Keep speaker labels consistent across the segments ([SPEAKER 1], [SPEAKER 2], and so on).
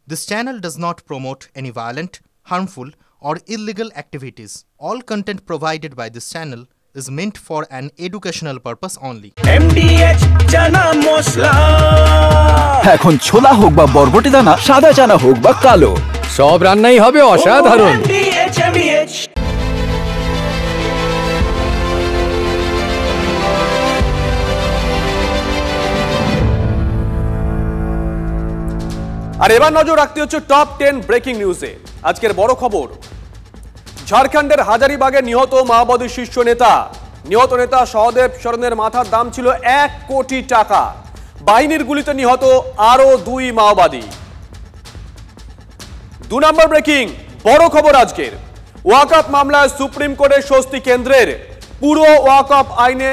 [SPEAKER 1] This channel does not promote any violent, harmful, or illegal activities. All content provided by this channel is meant for an educational purpose only.
[SPEAKER 2] MDH chana masala
[SPEAKER 3] এখন ছোলা হোক বা বরবটি দানা, সাদা চানা হোক বা কালো, সব রান্নাই হবে অসাধারণ।
[SPEAKER 2] MDH
[SPEAKER 4] আর এবার নজর রাখতে হচ্ছে টপ 10 ব্রেকিং নিউজে। আজকের বড় খবর, ঝাড়খণ্ডের হাজারিবাগে নিহত মাওবাদী শীর্ষ নেতা। নিহত নেতা সহদেব সরেনের মাথার দাম ছিল 1 কোটি টাকা। বাহিনীর গুলিতে নিহত আরো 2 মাওবাদী। 2 নম্বর ব্রেকিং বড় খবর আজকের, ওয়াকফ মামলায় সুপ্রিম কোর্টের স্বস্তি কেন্দ্রের। পুরো ওয়াকফ আইনে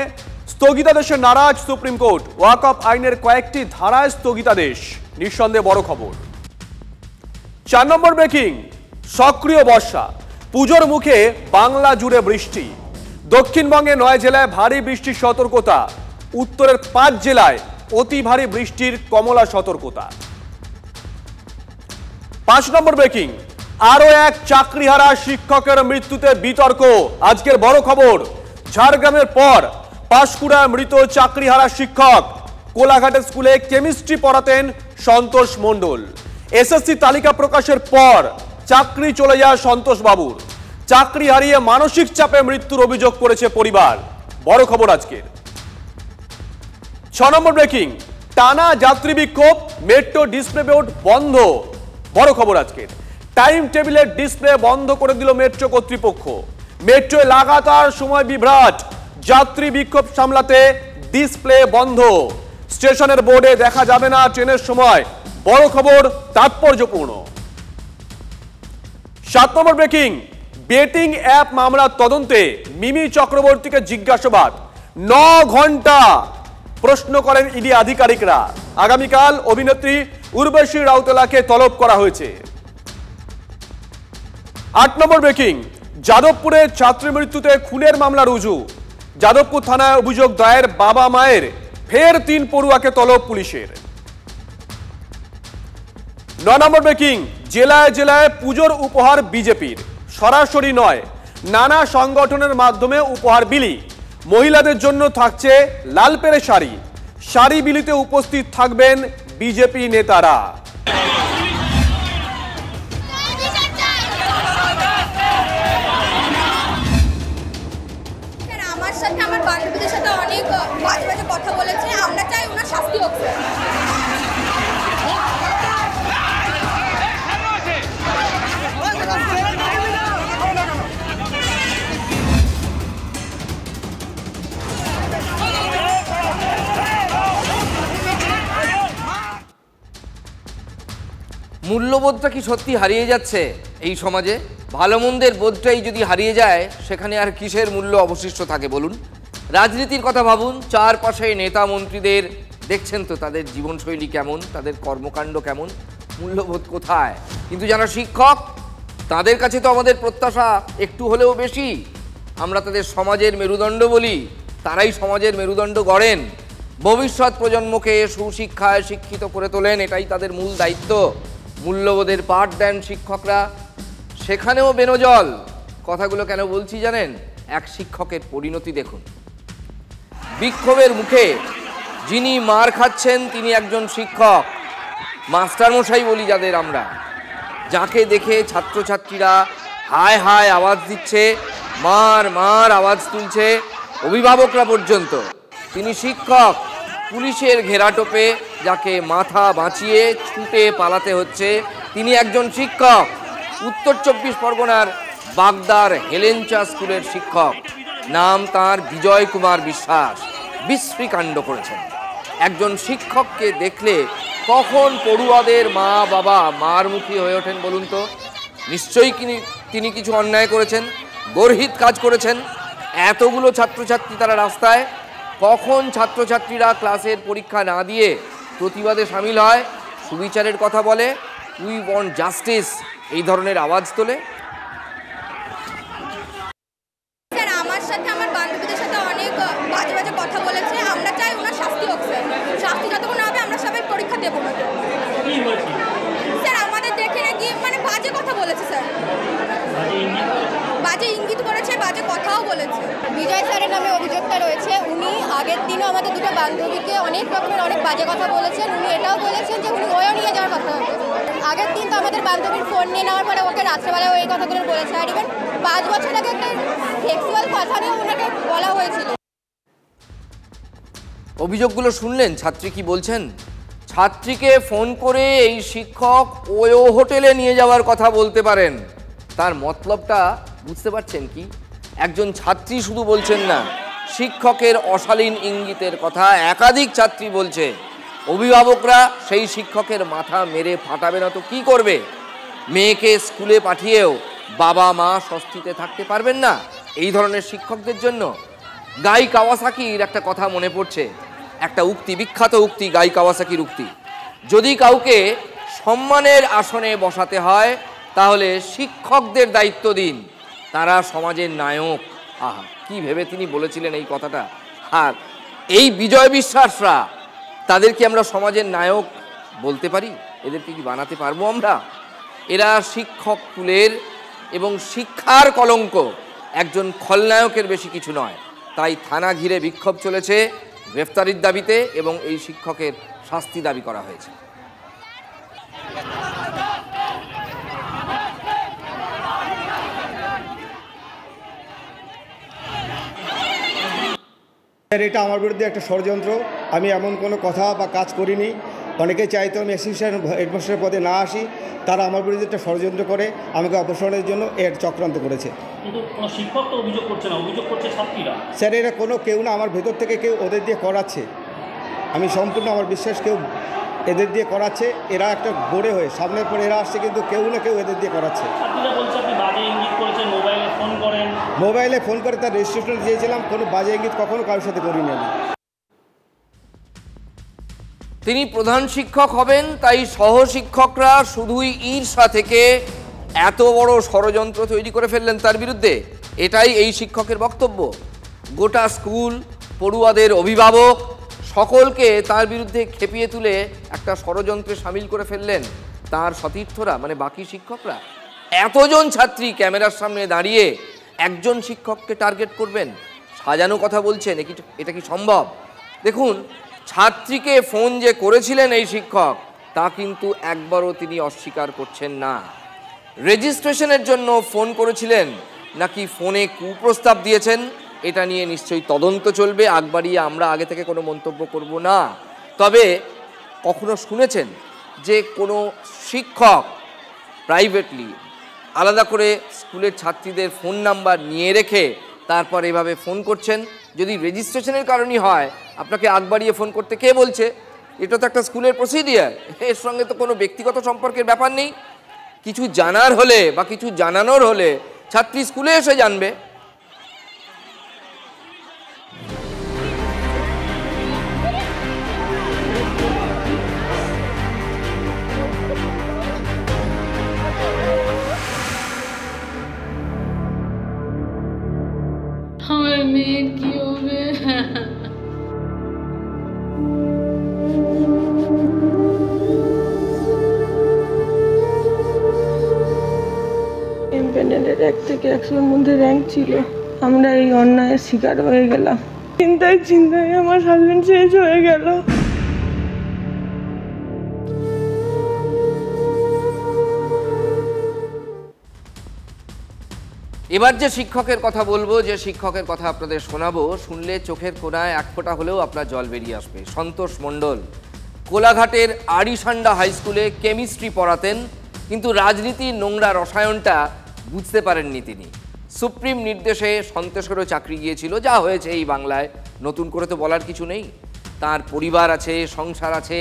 [SPEAKER 4] স্থগিতাদেশে নারাজ সুপ্রিম কোর্ট। ওয়াকফ আইনের কয়েকটি ধারায় স্থগিতাদেশ, নিঃসন্দেহে বড় খবর। 4 নম্বর ব্রেকিং, সক্রিয় বর্ষা, পুজোর মুখে বাংলা জুড়ে বৃষ্টি। দক্ষিণবঙ্গে 9 জেলায় ভারী বৃষ্টির সতর্কতা, উত্তরের 5 জেলায় অতি ভারী বৃষ্টির কমলা সতর্কতা। 5 নম্বর ব্রেকিং, আরো এক চাকরিহারা শিক্ষকের মৃত্যুতে বিতর্ক। আজকের বড় খবর, ঝাড়গ্রামের পর পাঁশকুড়ায় মৃত চাকরিহারা শিক্ষক। কোলাঘাটের স্কুলে কেমিস্ট্রি পড়াতেন সন্তোষ মণ্ডল। এসএসসি তালিকা প্রকাশের পর চাকরি চলে যায় সন্তোষ বাবুর। চাকরি হারিয়ে মানসিক চাপে মৃত্যুর অভিযোগ করেছে পরিবার। বড় খবর আজকের। 6 নম্বর ব্রেকিং, টানা যাত্রী বিক্ষোভ, মেট্রো ডিসপ্লে বোর্ড বন্ধ। বড় খবর আজকের। টাইম টেবিলের ডিসপ্লে বন্ধ করে দিল মেট্রো কর্তৃপক্ষ। মেট্রোয় লাগাতার সময় বিভ্রাট, যাত্রী বিক্ষোভ সামলাতে ডিসপ্লে বন্ধ। স্টেশনের বোর্ডে দেখা যাবে না ট্রেনের সময়। বড় খবর, তাৎপর্যপূর্ণ। 7 নম্বর ব্রেকিং, বেটিং অ্যাপ মামলার তদন্তে মিমি চক্রবর্তীকে জিজ্ঞাসাবাদ। 9 ঘন্টা প্রশ্ন করেন ইডি আধিকারিকরা। আগামীকাল অভিনেত্রী উর্বশী রাউতেলাকে তলব করা হয়েছে। 8 নম্বর ব্রেকিং, যাদবপুরে ছাত্রী মৃত্যুতে খুনের মামলা রুজু। যাদবপুর থানায় অভিযোগ দায়ের বাবা মায়ের, ফের 3 পড়ুয়াকে তলব পুলিশের। 9 নম্বর ব্রেকিং, জেলায় জেলায় পুজোর উপহার বিজেপির, সরাসরি নয়, নানা সংগঠনের মাধ্যমে উপহার বিলি। মহিলাদের জন্য থাকছে লাল পেরে শাড়ি। শাড়ি বিলিতে উপস্থিত থাকবেন বিজেপি নেতারা।
[SPEAKER 5] আমার সাথে আমার বান্ধবীদের সাথে অনেক বাজে বাজে কথা বলেছে, আমরা চাই ওনার শাস্তি হোক।
[SPEAKER 6] মূল্যবোধটা কি সত্যি হারিয়ে যাচ্ছে এই সমাজে? ভালো মন্দের বোধটাই যদি হারিয়ে যায়, সেখানে আর কিসের মূল্য অবশিষ্ট থাকে বলুন? রাজনীতির কথা ভাবুন, চারপাশে নেতা মন্ত্রীদের দেখছেন তো, তাদের জীবনশৈলী কেমন, তাদের কর্মকাণ্ড কেমন, মূল্যবোধ কোথায়? কিন্তু যারা শিক্ষক, তাদের কাছে তো আমাদের প্রত্যাশা একটু হলেও বেশি। আমরা তাদের সমাজের মেরুদণ্ড বলি, তারাই সমাজের মেরুদণ্ড গড়েন, ভবিষ্যৎ প্রজন্মকে সুশিক্ষায় শিক্ষিত করে তোলেন, এটাই তাদের মূল দায়িত্ব। মূল্যবোধের পাঠ দেন শিক্ষকরা, সেখানেও বেনজল। কথাগুলো কেন বলছি জানেন? এক শিক্ষকের পরিণতি দেখুন। বিক্ষোভের মুখে যিনি মার খাচ্ছেন তিনি একজন শিক্ষক, মাস্টারমশাই বলি যাদের আমরা, যাকে দেখে ছাত্রছাত্রীরা হায় হায় আওয়াজ দিচ্ছে, মার মার আওয়াজ তুলছে, অভিভাবকরা পর্যন্ত। তিনি শিক্ষক, পুলিশের ঘেরাটোপে যাকে মাথা বাঁচিয়ে ছুটে পালাতে হচ্ছে, তিনি একজন শিক্ষক। উত্তর 24 পরগনার বাগদার হেলেঞ্চা স্কুলের শিক্ষক, নাম তার বিজয় কুমার বিশ্বাস, বিশ্রী কাণ্ড করেছেন। একজন শিক্ষককে দেখলে কখন পড়ুয়াদের মা বাবা মারমুখী হয়ে ওঠেন বলুন তো? নিশ্চয়ই তিনি কিছু অন্যায় করেছেন, গর্হিত কাজ করেছেন। এতগুলো ছাত্রছাত্রী তারা রাস্তায়, কখন ছাত্রছাত্রীরা ক্লাসের পরীক্ষা না দিয়ে প্রতিবাদে সামিল হয়, সুবিচারের কথা বলে, উই ওয়ান্ট জাস্টিস, এই ধরনের আওয়াজ তোলে?
[SPEAKER 5] স্যার, আমার সাথে আমার বান্ধবীদের সাথে অনেক বাজে বাজে কথা বলেছে, আমরা চাই ওনার শাস্তি হোক। স্যার, শাস্তি যতক্ষণ না হবে আমরা সবাই পরীক্ষা দেবো না। স্যার, আমাদের বলেছে। বিজয় স্যারের নামে অভিযোগটা রয়েছে, উনি আগের দিনও আমাদের দুটো বান্ধবীকে অনেক রকমের অনেক বাজে কথা বলেছেন। উনি এটাও বলেছেন যে উনি ওয়েও নিয়ে যাওয়ার কথা হবে। আগের দিন তো আমাদের বান্ধবীর ফোন নিয়ে নেওয়ার পরে ওকে রাত্রেবেলায় এই কথাগুলো বলেছে। আর ইভেন 5 বছর আগে একটা সেক্সুয়াল কথা নিয়ে ওনাকে বলা হয়েছিল।
[SPEAKER 6] অভিযোগগুলো শুনলেন, ছাত্রী কি বলছেন? ছাত্রীকে ফোন করে এই শিক্ষক ওয়ো হোটেলে নিয়ে যাওয়ার কথা বলতে পারেন, তার মতলবটা বুঝতে পারছেন কি? একজন ছাত্রী শুধু বলছেন না, শিক্ষকের অশালীন ইঙ্গিতের কথা একাধিক ছাত্রী বলছে। অভিভাবকরা সেই শিক্ষকের মাথা মেরে ফাটাবে না তো কি করবে? মেয়েকে স্কুলে পাঠিয়েও বাবা মা স্বস্তিতে থাকতে পারবেন না এই ধরনের শিক্ষকদের জন্য। গাই কাওয়াসাকির একটা কথা মনে পড়ছে, একটা উক্তি, বিখ্যাত উক্তি, গাই কাওয়াসাকির উক্তি, যদি কাউকে সম্মানের আসনে বসাতে হয় তাহলে শিক্ষকদের দায়িত্ব দিন, তারা সমাজের নায়ক। আহা, কি ভেবে তিনি বলেছিলেন এই কথাটা। আর এই বিজয় বিশ্বাসরা, তাদের কি আমরা সমাজের নায়ক বলতে পারি? এদেরকে কি বানাতে পারবো আমরা? এরা শিক্ষক কুলের এবং শিক্ষার কলঙ্ক, একজন খলনায়কের বেশি কিছু নয়। তাই থানা ঘিরে বিক্ষোভ চলেছে গ্রেফতারির দাবিতে এবং এই শিক্ষকের শাস্তি দাবি করা হয়েছে।
[SPEAKER 7] এটা আমার বিরুদ্ধে একটা ষড়যন্ত্র। আমি এমন কোনো কথা বা কাজ করিনি। অনেকে চাইতো আমি অ্যাসিস্ট্যান্ট হেডমাস্টারের পদে না আসি, তারা আমার বিরুদ্ধে একটা ষড়যন্ত্র করে আমাকে অপসারণের জন্য এর চক্রান্ত করেছে।
[SPEAKER 8] কিন্তু কোনো শিক্ষক তো অভিযোগ করছে না, অভিযোগ করছে ছাত্রীরা।
[SPEAKER 7] স্যার, এরা কোনো কেউ না, আমার ভেতর থেকে কেউ ওদের দিয়ে করাচ্ছে। আমি সম্পূর্ণ আমার বিশ্বাস কেউ এদের দিয়ে করাচ্ছে। এরা একটা গড়ে হয়ে সামনের পরে এরা আসছে, কিন্তু কেউ না কেউ এদের দিয়ে করাচ্ছে।
[SPEAKER 8] ছাত্রীরা বলছে আপনি বাজে ইঙ্গিত করেছেন, মোবাইলে ফোন করেন।
[SPEAKER 7] মোবাইলে ফোন করে তার রেজিস্ট্রেশন দিয়েছিলাম, কোনো বাজে ইঙ্গিত কখনো কারোর সাথে করিনি আমি।
[SPEAKER 6] তিনি প্রধান শিক্ষক হবেন, তাই সহশিক্ষকরা শুধুই ঈর্ষা থেকে এত বড় ষড়যন্ত্র তৈরি করে ফেললেন তার বিরুদ্ধে। এটাই এই শিক্ষকের বক্তব্য। গোটা স্কুল, পড়ুয়াদের অভিভাবক সকলকে তার বিরুদ্ধে খেপিয়ে তুলে একটা ষড়যন্ত্রে সামিল করে ফেললেন তার সতীর্থরা, মানে বাকি শিক্ষকরা। এতজন ছাত্রী ক্যামেরার সামনে দাঁড়িয়ে একজন শিক্ষককে টার্গেট করবেন, সাজানো কথা বলছেন, এটা কি সম্ভব? দেখুন, ছাত্রীকে ফোন যে করেছিলেন এই শিক্ষক, তা কিন্তু একবারও তিনি অস্বীকার করছেন না। রেজিস্ট্রেশনের জন্য ফোন করেছিলেন নাকি ফোনে কুপ্রস্তাব দিয়েছেন, এটা নিয়ে নিশ্চয়ই তদন্ত চলবে। আগ বাড়িয়ে আমরা আগে থেকে কোনো মন্তব্য করব না। তবে কখনো শুনেছেন যে কোনো শিক্ষক প্রাইভেটলি আলাদা করে স্কুলের ছাত্রীদের ফোন নাম্বার নিয়ে রেখে তারপর এভাবে ফোন করছেন? যদি রেজিস্ট্রেশনের কারণই হয়, আপনাকে আগ বাড়িয়ে ফোন করতে কে বলছে? এটা তো একটা স্কুলের প্রসিডিয়ার, এর সঙ্গে তো কোনো ব্যক্তিগত সম্পর্কের ব্যাপার নেই। কিছু জানার হলে বা কিছু জানানোর হলে ছাত্রী স্কুলে এসে জানবে।
[SPEAKER 9] আমার মেয়ের কি হবে?
[SPEAKER 10] প্যানেলের 1 থেকে 100-এর মধ্যে র্যাঙ্ক ছিল। আমরা এই অন্যায়ের শিকার হয়ে গেলাম। চিন্তায় আমার হাজবেন্ড শেষ হয়ে গেল।
[SPEAKER 6] এবার যে শিক্ষকের কথা বলবো, যে শিক্ষকের কথা আপনাদের শোনাবো, শুনলে চোখের কোণায় এক ফোঁটা হলেও আপনার জল বেরিয়ে আসবে। সন্তোষ মণ্ডল কোলাঘাটের আড়িসান্ডা হাই স্কুলে কেমিস্ট্রি পড়াতেন, কিন্তু রাজনীতির নোংরা রসায়নটা বুঝতে পারেননি তিনি। সুপ্রিম নির্দেশে সন্তোষেরও চাকরি গিয়েছিল, যা হয়েছে এই বাংলায়, নতুন করে তো বলার কিছু নেই। তার পরিবার আছে, সংসার আছে,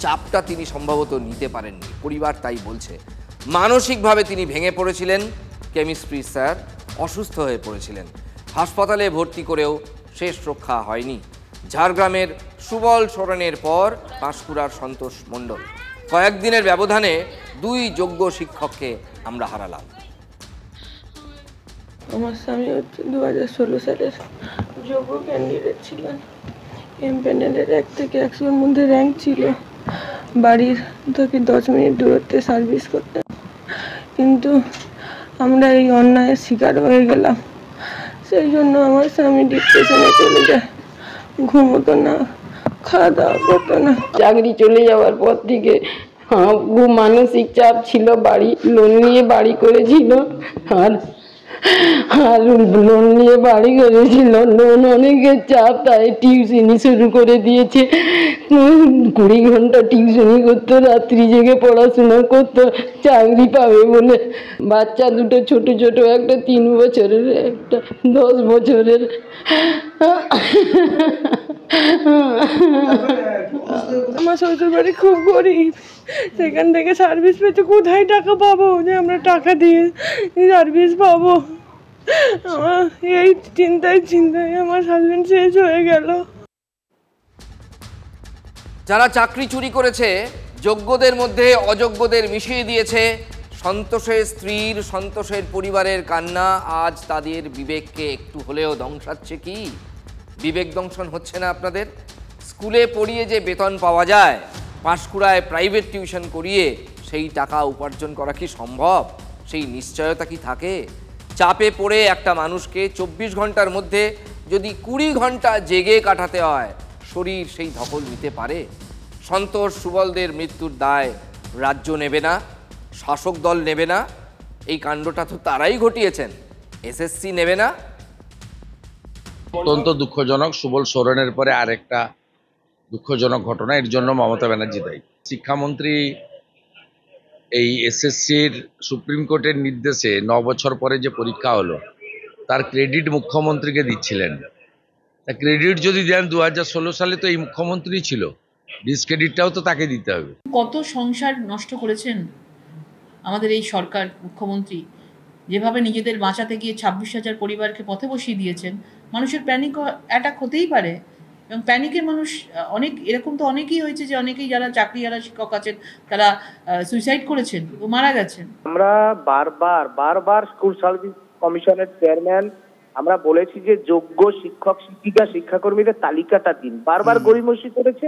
[SPEAKER 6] চাপটা তিনি সম্ভবত নিতে পারেননি, পরিবার তাই বলছে। মানসিকভাবে তিনি ভেঙে পড়েছিলেন। কেমিস্ট্রি স্যার অসুস্থ হয়ে পড়েছিলেন, হাসপাতালে ভর্তি করেও শেষ রক্ষা হয়নি। ঝাড়গ্রামের সুবল সোরেনের পর পাঁশকুড়ার সন্তোষ মণ্ডল। কয়েকদিনের ব্যবধানে 2 যোগ্য শিক্ষককে আমরা হারালাম।
[SPEAKER 10] আমার স্বামী হচ্ছে 2016 সালের যোগ্য ক্যান্ডিডেট ছিলেন। প্যানেলের 1 থেকে 100-এর মধ্যে র্যাঙ্ক ছিল। বাড়ির থেকে 10 মিনিট দূরত্বে সার্ভিস করতেন, কিন্তু আমরা এই অন্যায়ের শিকার হয়ে গেলাম। সেই জন্য আমার স্বামী ডিপ্রেশনে চলে যায়, ঘুমোতো না, খাওয়া দাওয়া করতো না। চাকরি চলে যাওয়ার পর থেকে খুব মানসিক চাপ ছিল, বাড়ি লোন নিয়ে বাড়ি করেছিল, আর লোন নিয়ে বাড়ি করেছিল, লোন অনেকের চাপ, তাই টিউশনি শুরু করে দিয়েছে। 20 ঘন্টা টিউশনি করতো, রাত্রি জেগে পড়াশোনা করতো চাকরি পাবে বলে। বাচ্চা দুটো ছোট ছোট, একটা 3 বছরের, একটা 10 বছরের। আমার শ্বশুর বাড়ি খুব গরিব, সেখান থেকে সার্ভিস পেতে কোথায় টাকা পাবো যে আমরা টাকা দিয়ে সার্ভিস পাবো? আমার এই চিন্তায় আমার হাজবেন্ড শেষ হয়ে গেল।
[SPEAKER 6] যারা চাকরি চুরি করেছে, যোগ্যদের মধ্যে অযোগ্যদের মিশিয়ে দিয়েছে, সন্তোষের স্ত্রীর, সন্তোষের পরিবারের কান্না আজ তাদের বিবেককে একটু হলেও ধ্বংসাচ্ছে কি? বিবেক দংশন হচ্ছে না আপনাদের? স্কুলে পড়িয়ে যে বেতন পাওয়া যায়, পাঁশকুড়ায় প্রাইভেট টিউশন করিয়ে সেই টাকা উপার্জন করা কি সম্ভব? সেই নিশ্চয়তা কি থাকে? চাপে পড়ে একটা মানুষকে 24 ঘন্টার মধ্যে যদি 20 ঘন্টা জেগে কাটাতে হয়, শরীর সেই ধকল নিতে পারে? সন্তোষ সুবলদের মৃত্যুর দায় রাজ্য নেবে না, শাসক দল নেবে না, এই কাণ্ডটা তো তারাই ঘটিয়েছেন, এসএসসি নেবে না?
[SPEAKER 11] অত্যন্ত দুঃখজনক। সুবল সোরেনের পরে আরেকটা দুঃখজনক ঘটনা, এর জন্য মমতা ব্যানার্জি দায়ী। শিক্ষামন্ত্রী এই এসএসসির সুপ্রিম কোর্টের নির্দেশে 9 বছর পরে যে পরীক্ষা হলো, তার ক্রেডিট মুখ্যমন্ত্রীকে দিচ্ছিলেন। তা ক্রেডিট যদি দেন 2016 সালে তো এই মুখ্যমন্ত্রী ছিল, ডিসক্রেডিটটাও তো তাকে দিতে হবে।
[SPEAKER 12] কত সংসার নষ্ট করেছেন আমাদের এই সরকার, মুখ্যমন্ত্রী যেভাবে নিজেদের বাঁচাতে গিয়ে 26,000 পরিবারকে পথে বসিয়ে দিয়েছেন। মানুষের প্যানিক অ্যাটাক হতেই পারে, এবং প্যানিকের মানুষ অনেক, এরকম তো অনেকেই হয়েছে যে অনেকেই যারা চাকরি, যারা শিক্ষক আছেন তারা সুইসাইড করেছেন ও মারা গেছেন।
[SPEAKER 13] আমরা বারবার স্কুল সার্ভিস কমিশনের চেয়ারম্যান আমরা বলেছি যে যোগ্য শিক্ষক শিক্ষিকা শিক্ষাকর্মীদের তালিকাটা দিন, বারবার গড়িমসি করেছে।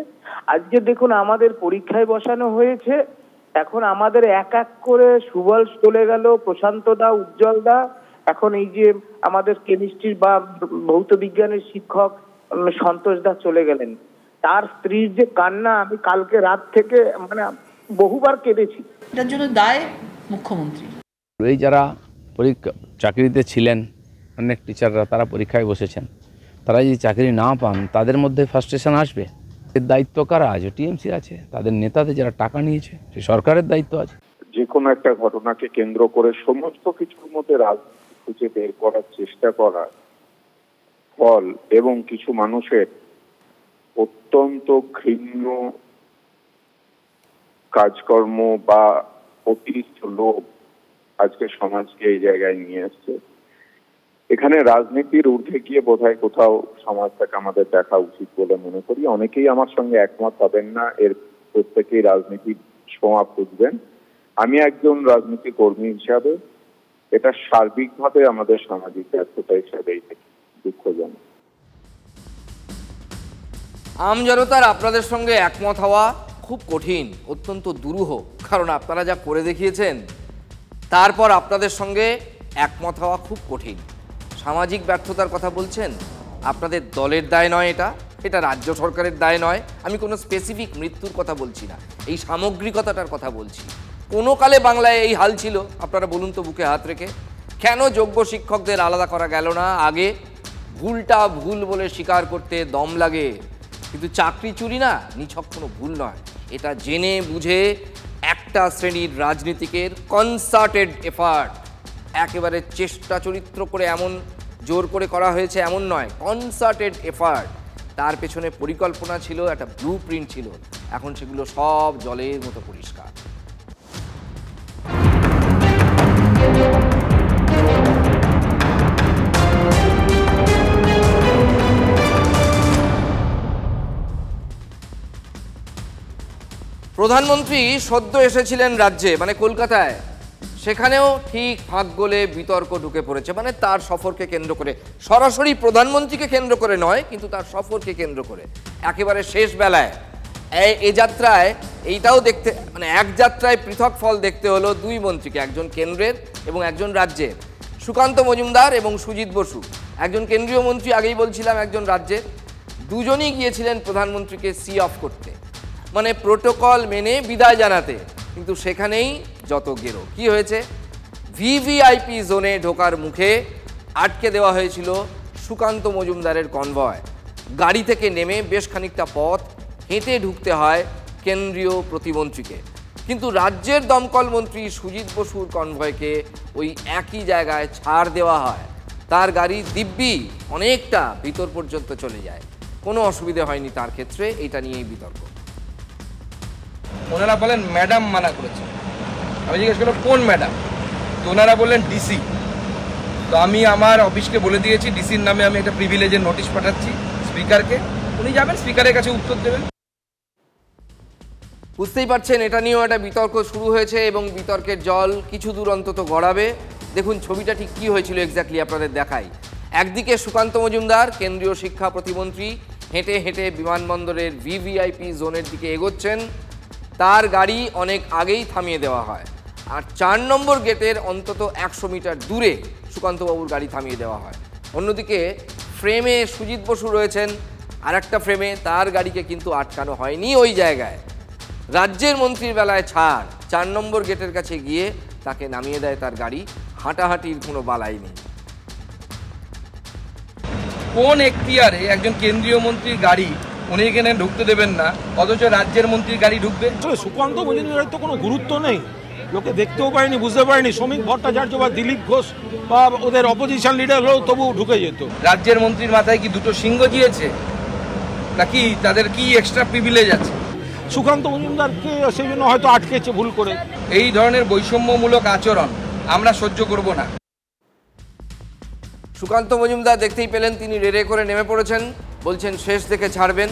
[SPEAKER 13] আজকে দেখুন আমাদের পরীক্ষায় বসানো হয়েছে, এখন আমাদের এক এক করে সুবল চলে গেল, প্রশান্ত দা, উজ্জ্বল দা, এখন এই যে আমাদের কেমিস্ট্রি বা ভৌত বিজ্ঞানের শিক্ষক সন্তোষ দা চলে গেলেন। তার স্ত্রীর যে কান্না, আমি কালকে রাত থেকে মানে বহুবার কেঁদেছি।
[SPEAKER 12] এটার জন্য দায় মুখ্যমন্ত্রী।
[SPEAKER 14] এই যারা পরীক্ষা চাকরিতে ছিলেন, অনেক টিচাররা তারা পরীক্ষায় বসেছেন, তারা যদি চাকরি না পান তাদের মধ্যে ফ্রাস্ট্রেশন আসবে। এর দায়িত্ব কারা আছে? টিএমসি আছে, তাদের নেতাদের যারা টাকা নিয়েছে, সে সরকারের দায়িত্ব আছে।
[SPEAKER 15] যে কোনো একটা ঘটনাকে কেন্দ্র করে সমস্ত কিছুর মধ্যে রাজনীতি খুঁজে বের করার চেষ্টা করা ফল এবং কিছু মানুষের অত্যন্ত ঘৃণ্য কাজকর্ম বা অতিরিক্ত লোভ আজকে সমাজকে এই জায়গায় নিয়ে এসছে। এখানে রাজনীতির ঊর্ধ্বে গিয়ে বোধহয় কোথাও সমাজটাকে আমাদের দেখা উচিত বলে মনে করি। অনেকেই আমার সঙ্গে একমত হবেন না, এর প্রত্যেকেই রাজনীতির ছোঁয়া খুঁজবেন। আমি একজন রাজনীতি কর্মী হিসাবে এটা সার্বিকভাবে আমাদের সামাজিক ব্যর্থতা হিসাবেই দেখি, দুঃখজনক।
[SPEAKER 6] আমজনতার আপনাদের সঙ্গে একমত হওয়া খুব কঠিন, অত্যন্ত দুরূহ, কারণ আপনারা যা করে দেখিয়েছেন তারপর আপনাদের সঙ্গে একমত হওয়া খুব কঠিন। সামাজিক ব্যর্থতার কথা বলছেন, আপনাদের দলের দায় নয়, এটা রাজ্য সরকারের দায় নয়। আমি কোনো স্পেসিফিক মৃত্যুর কথা বলছি না, এই সামগ্রিকতাটার কথা বলছি। কোনো কালে বাংলায় এই হাল ছিল? আপনারা বলুন তো বুকে হাত রেখে, কেন যোগ্য শিক্ষকদের আলাদা করা গেল না আগে? ভুলটা ভুল বলে স্বীকার করতে দম লাগে, কিন্তু চাকরি চুরি না নিছক কোনো ভুল নয়, এটা জেনে বুঝে একটা শ্রেণীর রাজনীতিকের কনসার্টেড এফার্ট, একেবারে চেষ্টা চরিত্র করে এমন জোর করে করা হয়েছে এমন নয়, কনসার্টেড এফার্ট। তার পেছনে পরিকল্পনা ছিল, একটা ব্লু প্রিন্ট ছিল, এখন সেগুলো সব জলের মতো পরিষ্কার। প্রধানমন্ত্রী সদ্য এসেছিলেন রাজ্যে, মানে কলকাতায়, সেখানেও ঠিক ফাঁক গলে বিতর্ক ঢুকে পড়েছে, মানে তার সফরকে কেন্দ্র করে, সরাসরি প্রধানমন্ত্রীকে কেন্দ্র করে নয়, কিন্তু তার সফরকে কেন্দ্র করে। একেবারে শেষ বেলায় এই যাত্রায় এইটাও দেখতে, মানে এক যাত্রায় পৃথক ফল দেখতে হলো দুই মন্ত্রীকে, একজন কেন্দ্রের এবং একজন রাজ্যের। সুকান্ত মজুমদার এবং সুজিত বসু, একজন কেন্দ্রীয় মন্ত্রী, আগেই বলছিলাম একজন রাজ্যের, দুজনই গিয়েছিলেন প্রধানমন্ত্রীকে সি অফ করতে, মানে প্রোটোকল মেনে বিদায় জানাতে। কিন্তু সেখানেই যত গেরো। কি হয়েছে? ভিভিআইপি জোনে ঢোকার মুখে আটকে দেওয়া হয়েছিল সুকান্ত মজুমদারের কনভয়। গাড়ি থেকে নেমে বেশ খানিকটা পথ হেঁটে ঢুকতে হয় কেন্দ্রীয় প্রতিমন্ত্রীকে। কিন্তু রাজ্যের দমকল মন্ত্রী সুজিত বসুর কনভয়কে ওই একই জায়গায় ছাড় দেওয়া হয়। তার গাড়ি দিব্যি অনেকটা ভিতর পর্যন্ত চলে যায়, কোনো অসুবিধা হয়নি তার ক্ষেত্রে। এটা নিয়েই বিতর্ক।
[SPEAKER 16] ওনারা বলেন ম্যাডাম মানা করেছে। আমি জিজ্ঞেস করলাম কোন ম্যাডাম, তো ওনারা বললেন ডিসি। তো আমি আমার অফিসকে বলে দিয়েছি ডিসির নামে আমি একটা প্রিভিলেজের নোটিশ পাঠাচ্ছি স্পিকারকে, উনি যাবেন স্পিকারের কাছে উত্তর দেবেন।
[SPEAKER 6] বুঝতেই পারছেন এটা নিয়েও একটা বিতর্ক শুরু হয়েছে এবং বিতর্কের জল কিছু দূর অন্তত গড়াবে। দেখুন ছবিটা ঠিক কী হয়েছিল এক্স্যাক্টলি আপনাদের দেখাই। একদিকে সুকান্ত মজুমদার কেন্দ্রীয় শিক্ষা প্রতিমন্ত্রী হেঁটে হেঁটে বিমানবন্দরের ভিভিআইপি জোনের দিকে এগোচ্ছেন, তার গাড়ি অনেক আগেই থামিয়ে দেওয়া হয়। আর 4 নম্বর গেটের অন্তত 100 মিটার দূরে সুকান্তবাবুর গাড়ি থামিয়ে দেওয়া হয়। অন্যদিকে ফ্রেমে সুজিত বসু রয়েছেন, আর একটা ফ্রেমে তার গাড়িকে কিন্তু আটকানো হয়নি ওই জায়গায়। রাজ্যের মন্ত্রীর বেলায় ছাড়, 4 নম্বর গেটের কাছে গিয়ে তাকে নামিয়ে দেয় তার গাড়ি, হাঁটাহাঁটির কোনো বালাই নেই।
[SPEAKER 16] কোন এখতিয়ারে একজন কেন্দ্রীয় মন্ত্রীর গাড়ি উনি এখানে ঢুকতে দেবেন না, অথচ রাজ্যের মন্ত্রীর গাড়ি ঢুকবে?
[SPEAKER 17] সুকান্ত মজুমদারের তো কোনো গুরুত্ব নেই, লোকে দেখতেও পারেনি, বুঝতে পারেনি। শ্রমিক ভট্টাচার্য বা দিলীপ ঘোষ বা ওদের অপোজিশন লিডার হলেও তবু ঢুকে যেত।
[SPEAKER 16] রাজ্যের মন্ত্রীর মাথায় কি দুটো সিংহ দিয়েছে নাকি তাদের কি এক্সট্রা প্রিভিলেজ আছে?
[SPEAKER 17] সুকান্ত মজুমদারকে সেই জন্য হয়তো আটকেছে ভুল করে।
[SPEAKER 16] এই ধরনের বৈষম্যমূলক আচরণ আমরা সহ্য করব না।
[SPEAKER 6] সুকান্ত মজুমদার দেখতেই পেলেন তিনি রেড়ে করে নেমে পড়েছেন, বলছেন শেষ দেখে ছাড়বেন।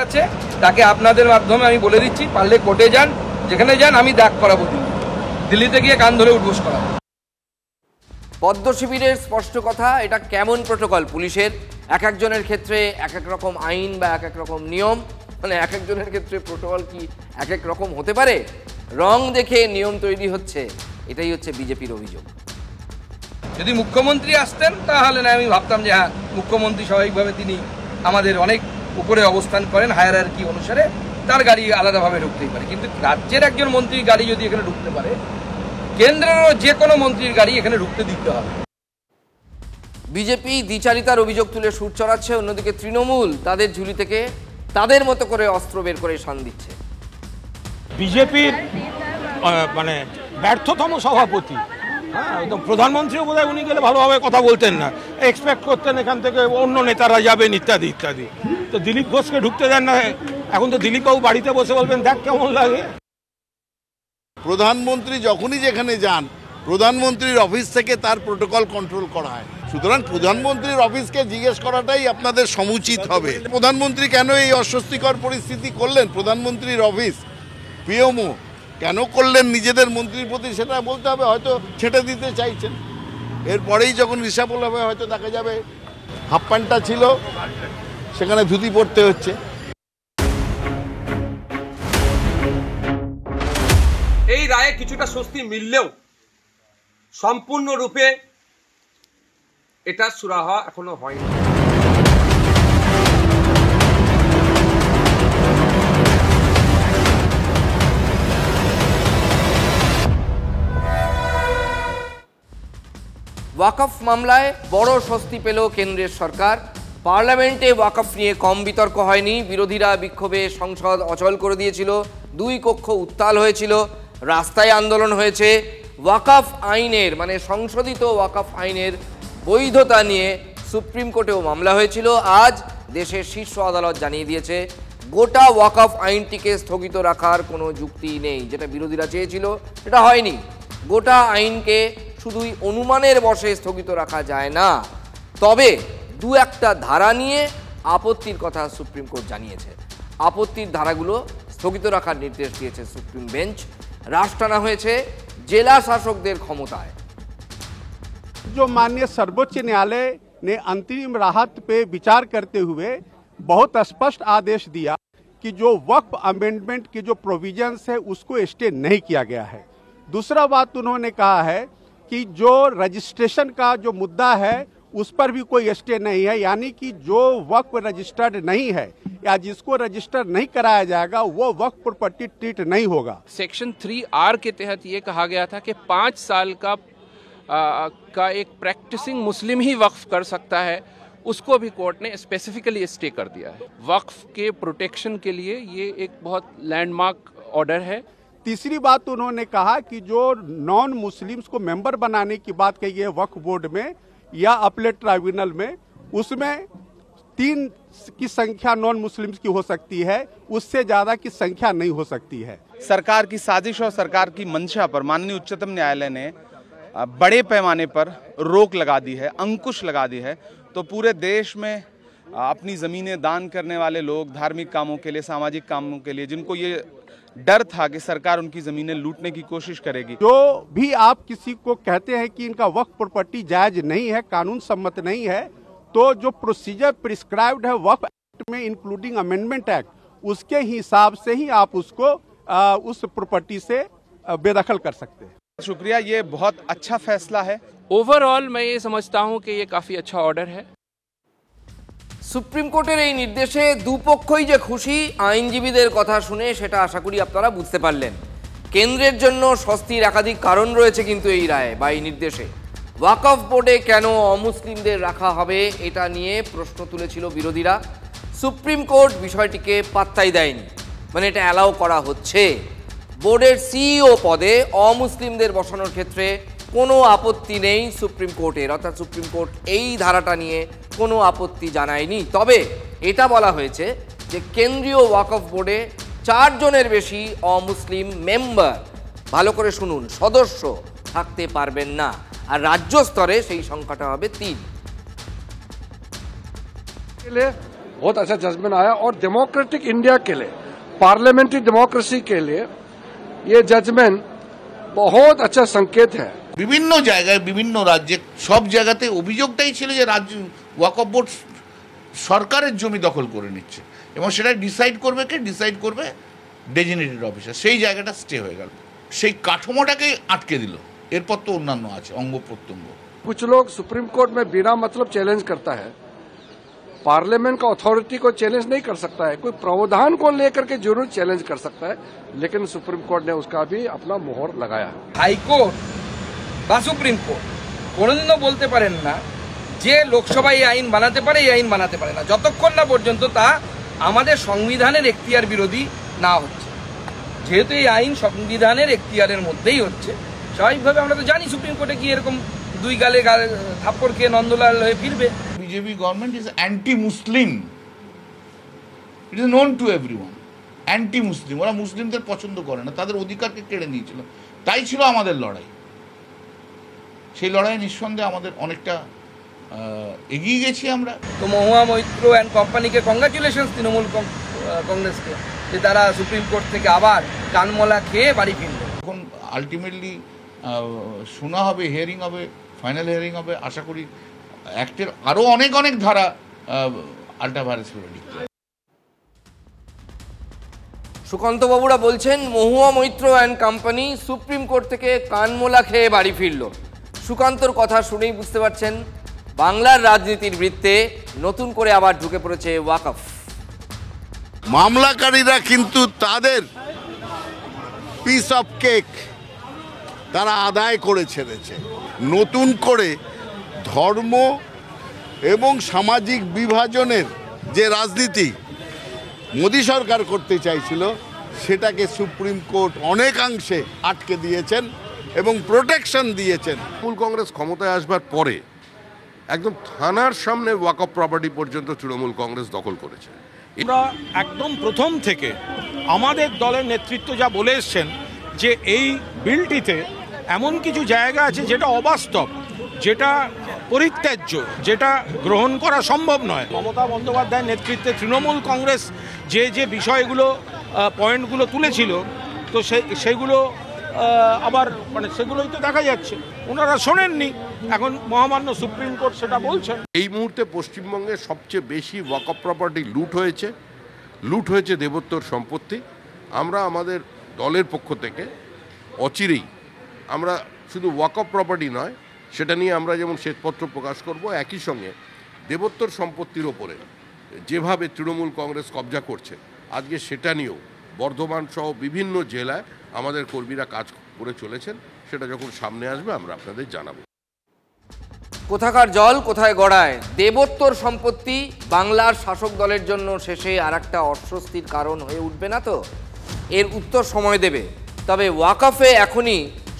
[SPEAKER 16] আছে তাকে আপনাদের মাধ্যমে আমি বলে দিচ্ছি, পারলে কোর্টে যান, যেখানে যান আমি ডাক করাবো, দিল্লিতে গিয়ে কান ধরে উঠবোস করাবো।
[SPEAKER 6] পদ্ম শিবিরের স্পষ্ট কথা, এটা কেমন প্রোটোকল পুলিশের? এক একজনের ক্ষেত্রে এক এক রকম আইন বা এক এক রকম নিয়ম, মানে এক একজনের ক্ষেত্রে প্রোটোকল কি এক এক রকম হতে পারে? রং দেখে নিয়ম তৈরি হচ্ছে, এটাই হচ্ছে বিজেপির অভিযোগ।
[SPEAKER 16] যদি মুখ্যমন্ত্রী আসতেন তাহলে না আমি ভাবতাম যে হ্যাঁ মুখ্যমন্ত্রী স্বাভাবিকভাবে তিনি আমাদের অনেক উপরে অবস্থান করেন, হায়ারার্কি অনুসারে তার গাড়ি আলাদাভাবে ঢুকতেই পারে। কিন্তু রাজ্যের একজন মন্ত্রীর গাড়ি যদি এখানে ঢুকতে পারে, কেন্দ্রেরও যে কোনো মন্ত্রীর গাড়ি এখানে ঢুকতে দিতে হবে।
[SPEAKER 6] বিজেপি দ্বিচারিতার অভিযোগ তুলে সুর চড়াচ্ছে, অন্যদিকে তৃণমূল তাদের ঝুলি থেকে তাদের মতো করে অস্ত্র বের করে শান দিচ্ছে।
[SPEAKER 17] বিজেপির মানে ব্যর্থতম সভাপতি, হ্যাঁ, প্রধানমন্ত্রীও বোধহয় উনি গেলে ভালোভাবে কথা বলতেন না, এক্সপেক্ট করতেন এখান থেকে অন্য নেতারা যাবেন ইত্যাদি ইত্যাদি। তো দিলীপ ঘোষকে ঢুকতে দেন না, এখন তো দিলীপ বাবু বাড়িতে বসে বলবেন দেখ কেমন লাগে।
[SPEAKER 18] প্রধানমন্ত্রী যখনই যেখানে যান প্রধানমন্ত্রীর অফিস থেকে তার প্রোটোকল কন্ট্রোল করা হয়, সুতরাং প্রধানমন্ত্রীর অফিসকে জিজ্ঞেস করাটাই আপনাদের সমুচিত হবে। প্রধানমন্ত্রী কেন এই অস্বস্তিকর পরিস্থিতি করলেন, প্রধানমন্ত্রীর অফিস পিএমও কেন করলেন নিজেদের মন্ত্রীর প্রতি, সেটা বলতে হবে। হয়তো ছেটে দিতে চাইছেন, এরপরেই যখন রিসাপল হবে হয়তো দেখা যাবে হাফ প্যান্টটা ছিল সেখানে ধুতি পরতে হচ্ছে।
[SPEAKER 19] এই রায়ে কিছুটা স্বস্তি মিললেও সম্পূর্ণরূপে এটা সুরাহা এখনো হয়নি।
[SPEAKER 6] ওয়াকফ মামলায় বড় স্বস্তি পেল কেন্দ্রের সরকার। পার্লামেন্টে ওয়াকফ নিয়ে কম বিতর্ক হয়নি, বিরোধীরা বিক্ষোভে সংসদ অচল করে দিয়েছিল, 2 কক্ষ উত্তাল হয়েছিল, রাস্তায় আন্দোলন হয়েছে। ওয়াকফ আইনের মানে সংশোধিত ওয়াকফ আইনের বৈধতা নিয়ে সুপ্রিম কোর্টেও মামলা হয়েছিল। আজ দেশের শীর্ষ আদালত জানিয়ে দিয়েছে গোটা ওয়াকফ আইনটিকে স্থগিত রাখার কোনো যুক্তি নেই, যেটা বিরোধীরা চেয়েছিল সেটা হয়নি। গোটা আইনকে শুধুই অনুমানের বশে স্থগিত রাখা যায় না, তবে 2-1টা ধারা নিয়ে আপত্তির কথা সুপ্রিম কোর্ট জানিয়েছে। আপত্তির ধারাগুলো স্থগিত রাখার নির্দেশ দিয়েছে সুপ্রিম বেঞ্চ। রাশ টানা হয়েছে জেলা শাসকদের ক্ষমতায়।
[SPEAKER 20] जो माननीय सर्वोच्च न्यायालय ने अंतरिम राहत पे विचार करते हुए बहुत स्पष्ट आदेश दिया कि जो वक्फ अमेंडमेंट की जो प्रोविजंस है उसको स्टे नहीं किया गया है। दूसरा बात उन्होंने कहा है कि जो रजिस्ट्रेशन का जो मुद्दा है उस पर भी कोई स्टे नहीं है, यानी कि जो वक्फ रजिस्टर्ड नहीं है या जिसको रजिस्टर नहीं कराया जाएगा वो वक्फ प्रॉपर्टी ट्रीट नहीं होगा।
[SPEAKER 21] सेक्शन 3R के तहत ये कहा गया था कि 5 साल का एक प्रैक्टिसिंग मुस्लिम ही वक्फ कर सकता है, उसको भी कोर्ट ने स्पेसिफिकली स्टे कर दिया है। वक्फ के प्रोटेक्शन के लिए ये एक बहुत लैंडमार्क ऑर्डर है।
[SPEAKER 20] तीसरी बात उन्होंने कहा कि जो नॉन मुस्लिम्स को मेंबर बनाने की बात कही है वक्फ बोर्ड में या अपीलेट ट्राइब्यूनल में, उसमें 3 की संख्या नॉन मुस्लिम्स की हो सकती है, उससे ज्यादा की संख्या नहीं हो सकती है।
[SPEAKER 22] सरकार की साजिश और सरकार की मंशा पर माननीय उच्चतम न्यायालय ने बड़े पैमाने पर रोक लगा दी है, अंकुश लगा दी है। तो पूरे देश में अपनी ज़मीनें दान करने वाले लोग, धार्मिक कामों के लिए, सामाजिक कामों के लिए, जिनको ये डर था कि सरकार उनकी ज़मीनें लूटने की कोशिश करेगी,
[SPEAKER 20] जो भी आप किसी को कहते हैं कि इनका वक्फ प्रॉपर्टी जायज नहीं है, कानून सम्मत नहीं है, तो जो प्रोसीजर प्रिस्क्राइब्ड है वक्फ एक्ट में इंक्लूडिंग अमेंडमेंट एक्ट, उसके हिसाब से ही आप उसको उस प्रॉपर्टी से बेदखल कर सकते हैं।
[SPEAKER 22] शुक्रिया, ये बहुत अच्छा फैसला है।
[SPEAKER 21] ओवरऑल मैं ये समझता हूँ कि ये काफ़ी अच्छा ऑर्डर है।
[SPEAKER 6] সুপ্রিম কোর্টের এই নির্দেশে দুপক্ষই যে খুশি আইনজীবীদের কথা শুনে সেটা আশা করি আপনারা বুঝতে পারলেন। কেন্দ্রের জন্য স্বস্তির একাধিক কারণ রয়েছে কিন্তু এই রায়ে বা এই নির্দেশে। ওয়াকফ বোর্ডে কেন অমুসলিমদের রাখা হবে এটা নিয়ে প্রশ্ন তুলেছিল বিরোধীরা। সুপ্রিম কোর্ট বিষয়টিকে পাত্তাই দেয়নি, মানে এটা অ্যালাউ করা হচ্ছে। বোর্ডের সিইও পদে অমুসলিমদের বসানোর ক্ষেত্রে কোনো আপত্তি নেই সুপ্রিম কোর্টের, অর্থাৎ সুপ্রিম কোর্ট এই ধারাটা নিয়ে কোনো আপত্তি জানায়নি। তবে এটা বলা হয়েছে যে কেন্দ্রীয় ওয়াকফ বোর্ডে 4 জনের বেশি অমুসলিম মেম্বার, ভালো করে শুনুন, সদস্য থাকতে পারবেন না, আর রাজ্য স্তরে সেই সংখ্যাটা হবে 3।
[SPEAKER 23] के लिए बहुत अच्छा जजमेंट आया और डेमोक्रेटिक इंडिया के लिए, पार्लियामेंट्री डेमोक्रेसी के लिए ये जजमेंट बहुत अच्छा संकेत है।
[SPEAKER 18] বিভিন্ন জায়গায় বিভিন্ন রাজ্যে সব জায়গাতে অভিযোগটাই ছিল যে রাজ্য ওয়াকফ বোর্ড সরকারের জমি দখল করে নিচ্ছে এবং সেটা ডিসাইড করবে ডেজিগনেটেড অফিসার। সেই জায়গাটা স্টে হয়ে গেল, সেই কাঠামোটাকে আটকে দিল। এরপর তো অন্যান্য আছে অঙ্গ প্রত্যঙ্গ।
[SPEAKER 23] कुछ लोग सुप्रीम कोर्ट में बिना मतलब चैलेंज करता है, पार्लियामेंट का अथॉरिटी को चैलेंज नहीं कर सकता है, कोई प्रावधान को लेकर के जरूर चैलेंज कर सकता है, लेकिन सुप्रीम कोर्ट ने उसका भी अपना मोहर लगाया।
[SPEAKER 16] হাইকোর্ট বা সুপ্রিম কোর্ট কোনোদিনও বলতে পারেন না যে লোকসভা এই আইন বানাতে পারে, এই আইন বানাতে পারে না, যতক্ষণ না পর্যন্ত তা আমাদের সংবিধানের এখতিয়ার বিরোধী না হচ্ছে। যেহেতু এই আইন সংবিধানের এখতিয়ারের মধ্যেই হচ্ছে, স্বাভাবিকভাবে আমরা তো জানি সুপ্রিম কোর্টে গিয়ে এরকম 2 গালে থাপ্পড় খেয়ে নন্দলাল হয়ে ফিরবে।
[SPEAKER 18] BJP government is anti Muslim, it is known to everyone. Anti মুসলিম, ওরা মুসলিমদের পছন্দ করে না, তাদের অধিকারকে কেড়ে নিয়েছিল। তাই ছিল আমাদের লড়াই। সেই লড়াই নিঃসন্দেহে আমাদের অনেকটা এগিয়ে গেছি আমরা।
[SPEAKER 16] তো মহুয়া মৈত্র অ্যান্ড কোম্পানিকে কংগ্রাচুলেশনস তৃণমূল কংগ্রেসকে, যে তারা সুপ্রিম কোর্ট থেকে আবার কানমলা খেয়ে বাড়ি ফিরল।
[SPEAKER 18] এখন আলটিমেটলি শোনা হবে, হিয়ারিং হবে, ফাইনাল হিয়ারিং হবে। আশা করি অ্যাক্টের আরও অনেক অনেক ধারা আল্টা ভাইরাস করে দিচ্ছে।
[SPEAKER 6] সুকান্ত বাবুরা বলছেন Mahua Moitra and company supreme court থেকে কানমোলা খেয়ে বাড়ি ফিরল। সুকান্তর কথা শুনেই বুঝতে পারছেন বাংলার রাজনীতির বৃত্তে নতুন করে আবার ঢুকে পড়েছে ওয়াকফ।
[SPEAKER 18] মামলাকারীরা কিন্তু তাদের পিস অফ কেক তারা আদায় করে ছেড়েছে। নতুন করে ধর্ম এবং সামাজিক বিভাজনের যে রাজনীতি মোদী সরকার করতে চাইছিল, সেটাকে সুপ্রিম কোর্ট অনেকাংশে আটকে দিয়েছেন এবং প্রোটেকশন দিয়েছেন।
[SPEAKER 24] তৃণমূল কংগ্রেস ক্ষমতায় আসবার পরে একদম থানার সামনে ওয়াকফ প্রপার্টি পর্যন্ত তৃণমূল কংগ্রেস দখল করেছে।
[SPEAKER 17] আমরা একদম প্রথম থেকে আমাদের দলের নেতৃত্ব যা বলে এসছেন যে এই বিলটিতে এমন কিছু জায়গা আছে যেটা অবাস্তব, যেটা পরিত্যাজ্য, যেটা গ্রহণ করা সম্ভব নয়। মমতা বন্দ্যোপাধ্যায়ের নেতৃত্বে তৃণমূল কংগ্রেস যে যে বিষয়গুলো পয়েন্টগুলো তুলেছিল, তো সেগুলো আবার মানে সেগুলোই তো দেখা যাচ্ছে ওনারা শোনেননি। এখন মহামান্য সুপ্রিম কোর্ট সেটা বলছেন।
[SPEAKER 24] এই মুহূর্তে পশ্চিমবঙ্গে সবচেয়ে বেশি ওয়াকফ প্রপার্টি লুট হয়েছে দেবোত্তর সম্পত্তি। আমরা আমাদের দলের পক্ষ থেকে অচিরেই আমরা শুধু ওয়াকফ প্রপার্টি নয়, সেটা নিয়ে আমরা যেমন শ্বেতপত্র প্রকাশ করব, একই সঙ্গে দেবোত্তর সম্পত্তির ওপরে যেভাবে তৃণমূল কংগ্রেস কবজা করছে আজকে সেটা নিয়েও বর্ধমান সহ বিভিন্ন জেলায় আমাদের কর্মীরা কাজ করে চলেছেন। সেটা যখন সামনে আসবে আমরা আপনাদের জানাবো।
[SPEAKER 6] কোথাকার জল কোথায় গড়ায়? দেবোত্তর সম্পত্তি বাংলার শাসক দলের জন্য শেষে আর একটা অস্বস্তির কারণ হয়ে উঠবে না তো? এর উত্তর সময় দেবে। তবে ওয়াকফে এখনই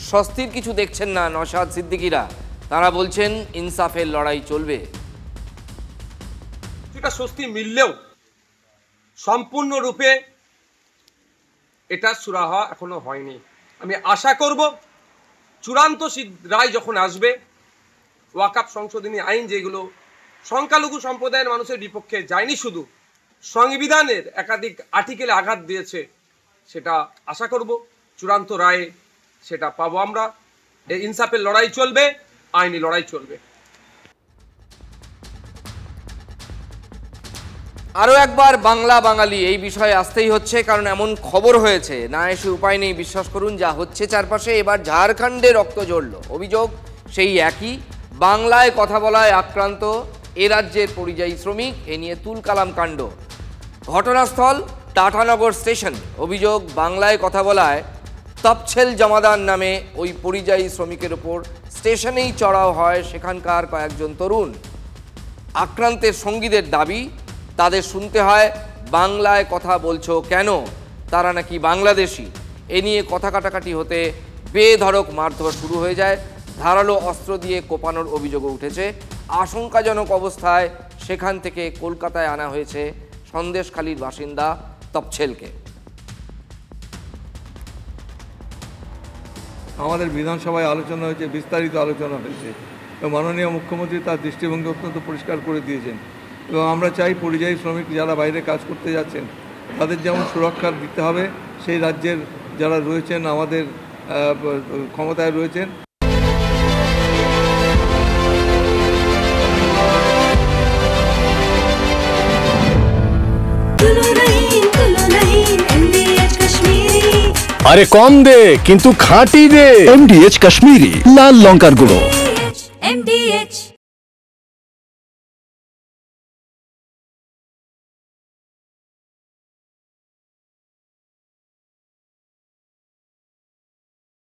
[SPEAKER 6] স্বস্তির কিছু দেখছেন না নওশাদ সিদ্দিকীরা। তারা বলছেন ইনসাফের লড়াই চলবে।
[SPEAKER 19] কিছুটা স্বস্তি মিললেও সম্পূর্ণরূপে এটা সুরাহা এখনো হয়নি। আমি আশা করব চূড়ান্ত রায় যখন আসবে, ওয়াকফ সংশোধনী আইন যেগুলো সংখ্যালঘু সম্প্রদায়ের মানুষের বিপক্ষে যায়নি, শুধু সংবিধানের একাধিক আর্টিকেলে আঘাত দিয়েছে, সেটা আশা করব চূড়ান্ত রায়ে সেটা পাবো আমরা। এই ইনসাফের লড়াই চলবে, আইনি লড়াই চলবে।
[SPEAKER 6] আরও একবার বাংলা বাঙালি এই বিষয়ে আসতেই হচ্ছে, কারণ এমন খবর হয়েছে না এসে উপায় নেই। বিশ্বাস করুন, যা হচ্ছে চারপাশে, এবার ঝাড়খণ্ডে রক্ত ঝরল। অভিযোগ সেই একই, বাংলায় কথা বলায় আক্রান্ত এ রাজ্যের পরিযায়ী শ্রমিক। এ নিয়ে তুলকালাম কাণ্ড। ঘটনাস্থল টাটানগর স্টেশন। অভিযোগ, বাংলায় কথা বলায় তপছেল জমাদার নামে ওই পরিযায়ী শ্রমিকের ওপর স্টেশনেই চড়াও হয় সেখানকার কয়েকজন তরুণ। আক্রান্তের সঙ্গীদের দাবি, তাদের শুনতে হয় বাংলায় কথা বলছো কেন, তারা নাকি বাংলাদেশি। এ নিয়ে কথা কাটাকাটি হতে বেধড়ক মারধর শুরু হয়ে যায়। ধারালো অস্ত্র দিয়ে কোপানোর অভিযোগও উঠেছে। আশঙ্কাজনক অবস্থায় সেখান থেকে কলকাতায় আনা হয়েছে সন্দেশখালীর বাসিন্দা তপছেলকে।
[SPEAKER 1] আমাদের বিধানসভায় আলোচনা হয়েছে, বিস্তারিত আলোচনা হয়েছে, এবং মাননীয় মুখ্যমন্ত্রী তার দৃষ্টিভঙ্গি অত্যন্ত পরিষ্কার করে দিয়েছেন। এবং আমরা চাই পরিযায়ী শ্রমিক যারা বাইরে কাজ করতে যাচ্ছেন তাদের যেমন সুরক্ষা দিতে হবে, সেই রাজ্যের যারা রয়েছেন, আমাদের ক্ষমতায় রয়েছেন।
[SPEAKER 2] আরে কম দে কিন্তু খাঁটি দে, MDH কাশ্মীরি লাল লঙ্কার গুঁড়ো।